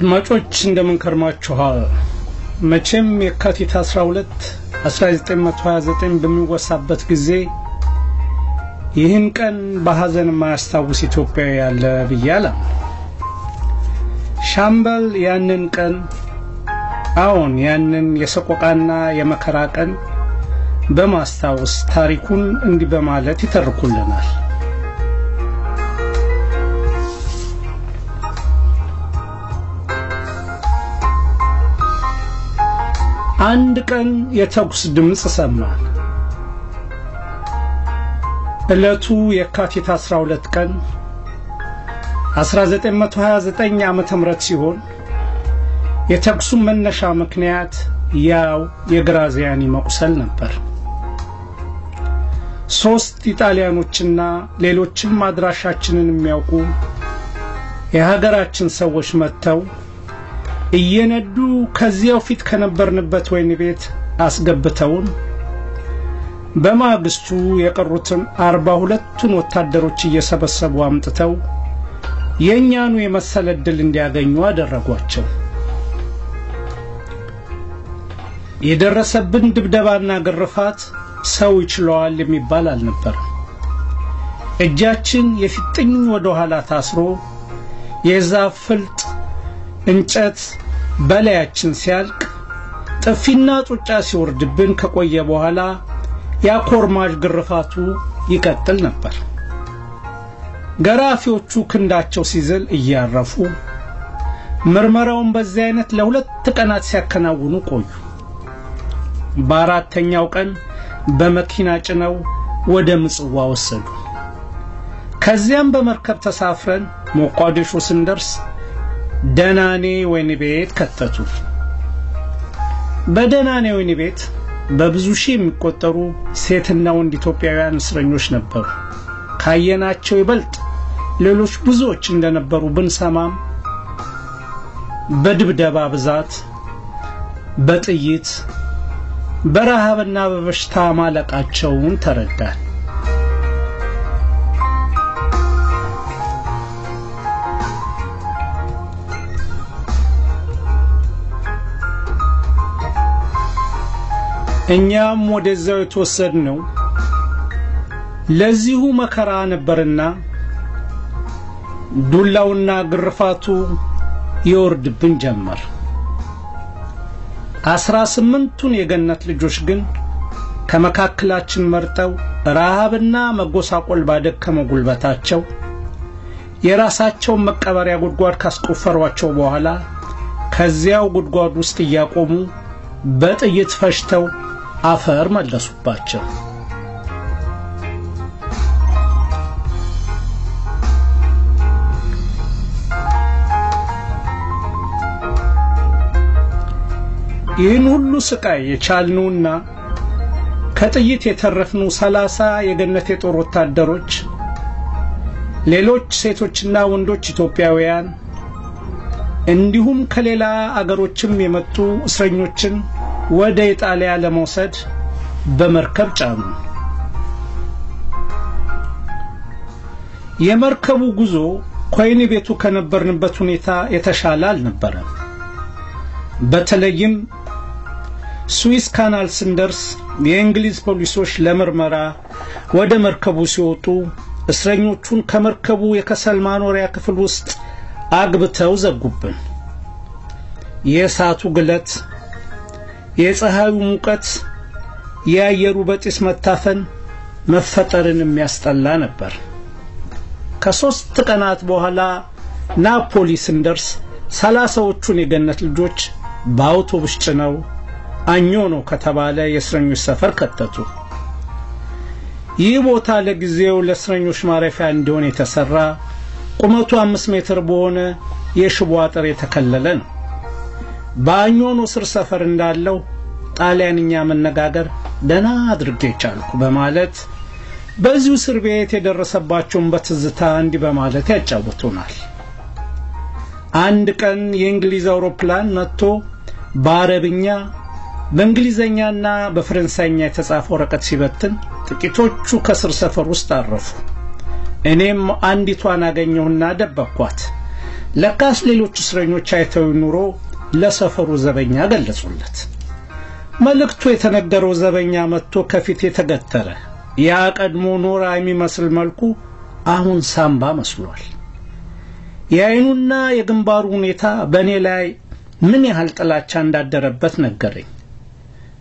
አድማጮች እንደምን ከርማችኋል? መቼም የካቲት 12 1929 በሚወሳበት ጊዜ ይህን ቀን በሐዘን ማያስታውስ ኢትዮጵያዊ ያለ ብያላ ሻምበል ያንን ቀን አሁን ያንን የሰቆቃና የመከራ ቀን በማስታወስ ታሪኩን እንዲህ በማለት ይተርኩልናል። አንድ ቀን የተኩስ ድምጽ ሰማን። እለቱ የካቲት 12 ቀን 1929 ዓመተ ምህረት ሲሆን የተኩሱ መነሻ ምክንያት ያው የግራዚያኒ መቁሰል ነበር። 3 ኢጣሊያኖችና ሌሎችም አድራሻችንን የሚያውቁ የሀገራችን ሰዎች መተው እየነዱ ከዚያው ፊት ከነበርንበት ወይን ቤት አስገብተውን በማግስቱ የቀሩትን 42ቱን ወታደሮች እየሰበሰቡ አምጥተው የኛኑ የመሰለድል እንዲያገኙ አደረጓቸው። የደረሰብን ድብደባና ግርፋት ሰው ይችላል የሚባል አልነበር። እጃችን የፊጥኝ ወደ ኋላ ታስሮ የዛፍ ፍልጥ እንጨት በላያችን ሲያልቅ ጥፊና ጡጫ ሲወርድብን ከቆየ በኋላ ያኮርማጅ ግርፋቱ ይቀጥል ነበር። ገራፊዎቹ ክንዳቸው ሲዝል እያረፉ ምርመራውን በዚህ አይነት ለሁለት ቀናት ሲያከናውኑ ቆዩ። በአራተኛው ቀን በመኪና ጭነው ወደ ምጽዋ ወሰዱ። ከዚያም በመርከብ ተሳፍረን ሞቃዲሾ ስንደርስ ደናኔ ወይን ቤት ከተቱ። በደናኔ ወይን ቤት በብዙ ሺህ የሚቆጠሩ ሴትና ወንድ ኢትዮጵያውያን እስረኞች ነበሩ። ካየናቸው ይበልጥ ሌሎች ብዙዎች እንደነበሩ ብንሰማም በድብደባ ብዛት፣ በጥይት፣ በረሃብና በበሽታ ማለቃቸውን ተረዳን። እኛም ወደዛው የተወሰድነው ለዚሁ መከራ ነበርና ዱላውና ግርፋቱ ይወርድብን ጀመር። 18ቱን የገነት ልጆች ግን ከመካከላችን መርጠው ረሃብና መጎሳቆል ባደከመው ጉልበታቸው የራሳቸው መቀበሪያ ጉድጓድ ካስቆፈሯቸው በኋላ ከዚያው ጉድጓድ ውስጥ እያቆሙ በጥይት ፈሽተው አፈር መለሱባቸው። ይህን ሁሉ ስቃይ የቻልነውና ከጥይት የተረፍነው 30 የገነት የጦር ወታደሮች ሌሎች ሴቶችና ወንዶች ኢትዮጵያውያን እንዲሁም ከሌላ አገሮችም የመጡ እስረኞችን ወደ ኢጣሊያ ለመውሰድ በመርከብ ጫኑ። የመርከቡ ጉዞ ኮይኒ ቤቱ ከነበርንበት ሁኔታ የተሻለ አልነበረም። በተለይም ስዊስ ካናል ስንደርስ የእንግሊዝ ፖሊሶች ለምርመራ ወደ መርከቡ ሲወጡ እስረኞቹን ከመርከቡ የከሰል ማኖሪያ ክፍል ውስጥ አግብተው ዘጉብን። የእሳቱ ግለት፣ የፀሐዩ ሙቀት፣ የአየሩ በጢስ መታፈን መፈጠርን የሚያስጠላ ነበር። ከ3 ቀናት በኋላ ናፖሊ ስንደርስ 30ዎቹን የገነት ልጆች በአውቶቡስ ጭነው አኞኖ ከተባለ የእስረኞች ሰፈር ከተቱ። ይህ ቦታ ለጊዜው ለእስረኞች ማረፊያ እንዲሆን የተሰራ ቁመቱ 5 ሜትር በሆነ የሽቦ አጥር የተከለለ ነው። በአኞኖ ስር ሰፈር እንዳለው ጣሊያንኛ መነጋገር ደና አድርጌ ቻልኩ በማለት በዚሁ እስር ቤት የደረሰባቸውን በትዝታ እንዲህ በማለት ያጫውቱናል። አንድ ቀን የእንግሊዝ አውሮፕላን መጥቶ በአረብኛ በእንግሊዘኛና በፍራንሳይኛ የተጻፈ ወረቀት ሲበትን ጥቂቶቹ ከስር ሰፈር ውስጥ አረፉ። እኔም አንዲቷን አገኘሁና ደበኳት። ለካስ ሌሎች እስረኞች አይተው ኑሮ ለሰፈሩ ዘበኛ ገለጹለት። መልእክቱ የተነገረው ዘበኛ መጥቶ ከፊት የተገተረ ያ ቀድሞ ኖራ የሚመስል መልኩ አሁን ሳምባ መስሏል። የአይኑና የግንባሩ ሁኔታ በእኔ ላይ ምን ያህል ጥላቻ እንዳደረበት ነገረኝ።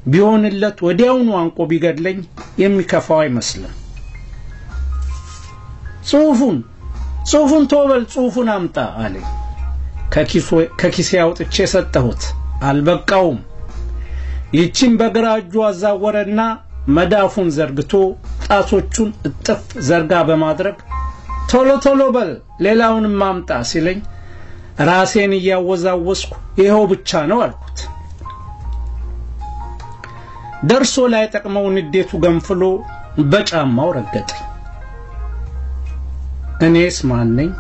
ቢሆንለት ወዲያውኑ አንቆ ቢገድለኝ የሚከፋው አይመስልም። ጽሑፉን ተወበል ጽሑፉን አምጣ አለኝ። ከኪሴ አውጥቼ ሰጠሁት። አልበቃውም። ይቺን በግራ እጁ አዛወረና መዳፉን ዘርግቶ ጣቶቹን እጥፍ ዘርጋ በማድረግ ቶሎ በል ሌላውንም ማምጣ ሲለኝ ራሴን እያወዛወስኩ ይሄው ብቻ ነው አልኩት። ደርሶ ላይ ጠቅመው ንዴቱ ገንፍሎ በጫማው ረገጠኝ። እኔስ ማን ነኝ?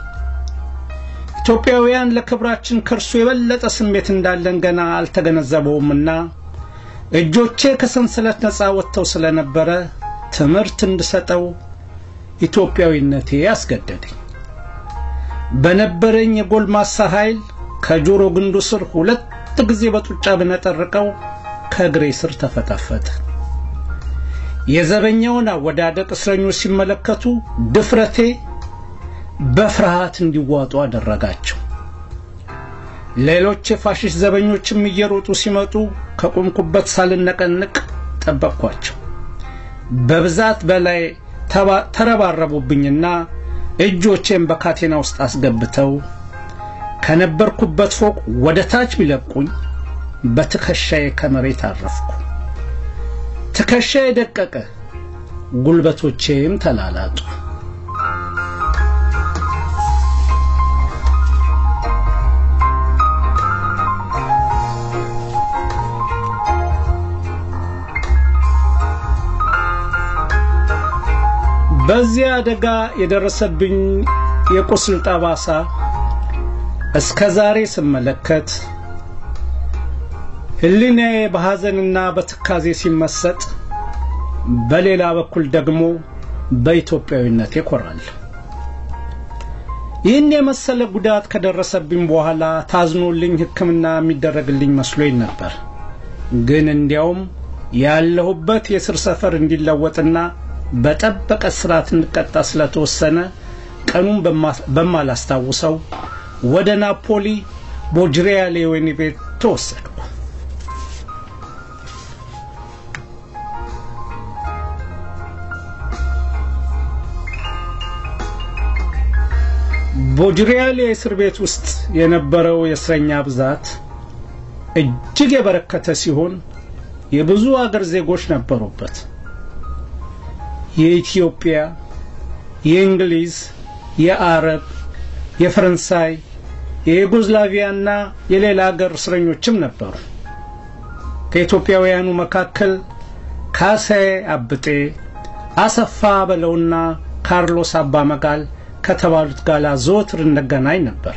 ኢትዮጵያውያን ለክብራችን ከርሱ የበለጠ ስሜት እንዳለን ገና አልተገነዘበውምና እጆቼ ከሰንሰለት ነፃ ወጥተው ስለነበረ ትምህርት እንድሰጠው ኢትዮጵያዊነቴ ያስገደደኝ። በነበረኝ የጎልማሳ ኃይል ከጆሮ ግንዱ ስር 2 ጊዜ በጡጫ ብነጠርቀው ከግሬ ስር ተፈተፈተ። የዘበኛውን አወዳደቅ እስረኞች ሲመለከቱ ድፍረቴ በፍርሃት እንዲዋጡ አደረጋቸው። ሌሎች የፋሽስት ዘበኞችም እየሮጡ ሲመጡ ከቆምኩበት ሳልነቀንቅ ጠበቅኳቸው። በብዛት በላይ ተረባረቡብኝና እጆቼን በካቴና ውስጥ አስገብተው ከነበርኩበት ፎቅ ወደ ታች ቢለቁኝ በትከሻዬ ከመሬት አረፍኩ። ትከሻዬ ደቀቀ፣ ጉልበቶቼም ተላላጡ። በዚያ አደጋ የደረሰብኝ የቁስል ጠባሳ እስከዛሬ ስመለከት ህሊናዬ በሐዘንና በትካዜ ሲመሰጥ፣ በሌላ በኩል ደግሞ በኢትዮጵያዊነቴ ኮራል። ይህን የመሰለ ጉዳት ከደረሰብኝ በኋላ ታዝኖልኝ ሕክምና የሚደረግልኝ መስሎኝ ነበር። ግን እንዲያውም ያለሁበት የስር ሰፈር እንዲለወጥና በጠበቀ ስርዓት እንቀጣ ስለተወሰነ ቀኑን በማላስታውሰው ወደ ናፖሊ ቦጅሪያሌ ወህኒ ቤት ተወሰድኩ። ቦጅሪያሌ እስር ቤት ውስጥ የነበረው የእስረኛ ብዛት እጅግ የበረከተ ሲሆን የብዙ አገር ዜጎች ነበሩበት። የኢትዮጵያ፣ የእንግሊዝ፣ የአረብ፣ የፈረንሳይ፣ የዩጎዝላቪያና የሌላ አገር እስረኞችም ነበሩ። ከኢትዮጵያውያኑ መካከል ካሳዬ አብጤ፣ አሰፋ በለውና ካርሎስ አባ መጋል ከተባሉት ጋር ዘወትር እንገናኝ ነበር።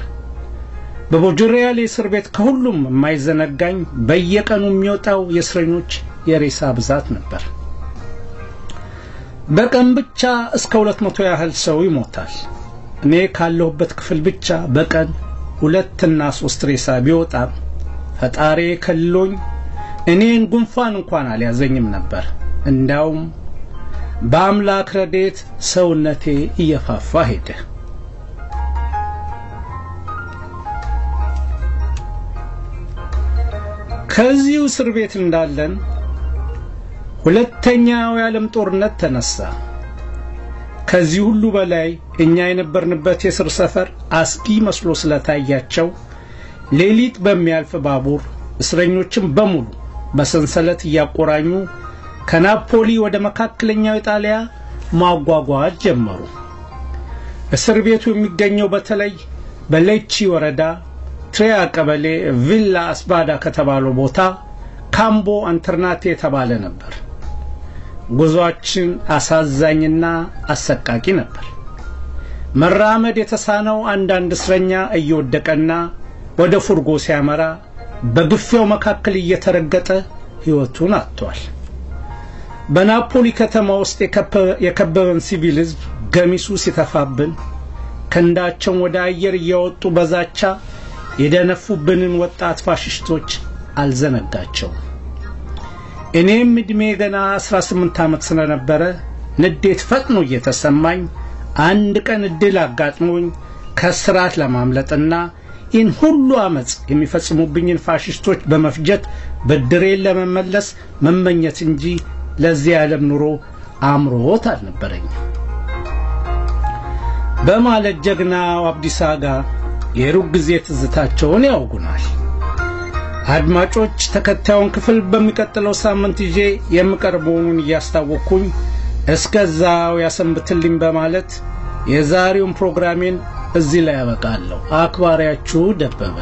በቦጅሪያሌ እስር ቤት ከሁሉም የማይዘነጋኝ በየቀኑ የሚወጣው የእስረኞች የሬሳ ብዛት ነበር። በቀን ብቻ እስከ 200 ያህል ሰው ይሞታል። እኔ ካለሁበት ክፍል ብቻ በቀን 2 እና 3 ሬሳ ቢወጣ ፈጣሪ ከልሎኝ እኔን ጉንፋን እንኳን አልያዘኝም ነበር። እንዳውም በአምላክ ረድኤት ሰውነቴ እየፋፋ ሄደ። ከዚህ እስር ቤት እንዳለን ሁለተኛው የዓለም ጦርነት ተነሳ። ከዚህ ሁሉ በላይ እኛ የነበርንበት የስር ሰፈር አስጊ መስሎ ስለታያቸው ሌሊት በሚያልፍ ባቡር እስረኞችን በሙሉ በሰንሰለት እያቆራኙ ከናፖሊ ወደ መካከለኛው ኢጣሊያ ማጓጓዝ ጀመሩ። እስር ቤቱ የሚገኘው በተለይ በሌቺ ወረዳ ትሪያ ቀበሌ ቪላ አስባዳ ከተባለው ቦታ ካምቦ አንተርናቴ የተባለ ነበር። ጉዟችን አሳዛኝና አሰቃቂ ነበር። መራመድ የተሳነው አንዳንድ እስረኛ እየወደቀና ወደ ፉርጎ ሲያመራ በግፊያው መካከል እየተረገጠ ሕይወቱን አጥቷል። በናፖሊ ከተማ ውስጥ የከበበን ሲቪል ሕዝብ ገሚሱ ሲተፋብን ክንዳቸውን ወደ አየር እያወጡ በዛቻ የደነፉብንን ወጣት ፋሽስቶች አልዘነጋቸውም። እኔም እድሜ ገና 18 ዓመት ስለነበረ ንዴት ፈጥኖ እየተሰማኝ አንድ ቀን እድል አጋጥሞኝ ከስራት ለማምለጥና ይህን ሁሉ አመጽ የሚፈጽሙብኝን ፋሽስቶች በመፍጀት ብድሬን ለመመለስ መመኘት እንጂ ለዚህ ዓለም ኑሮ አምሮት አልነበረኝም በማለት ጀግናው አብዲሳ አጋ የሩቅ ጊዜ ትዝታቸውን ያውጉናል። አድማጮች ተከታዩን ክፍል በሚቀጥለው ሳምንት ይዤ የምቀርበውን ያስታወቅኩኝ እስከዛው ያሰንብትልኝ በማለት የዛሬውን ፕሮግራሜን እዚህ ላይ ያበቃለሁ። አክባሪያችሁ ደበበ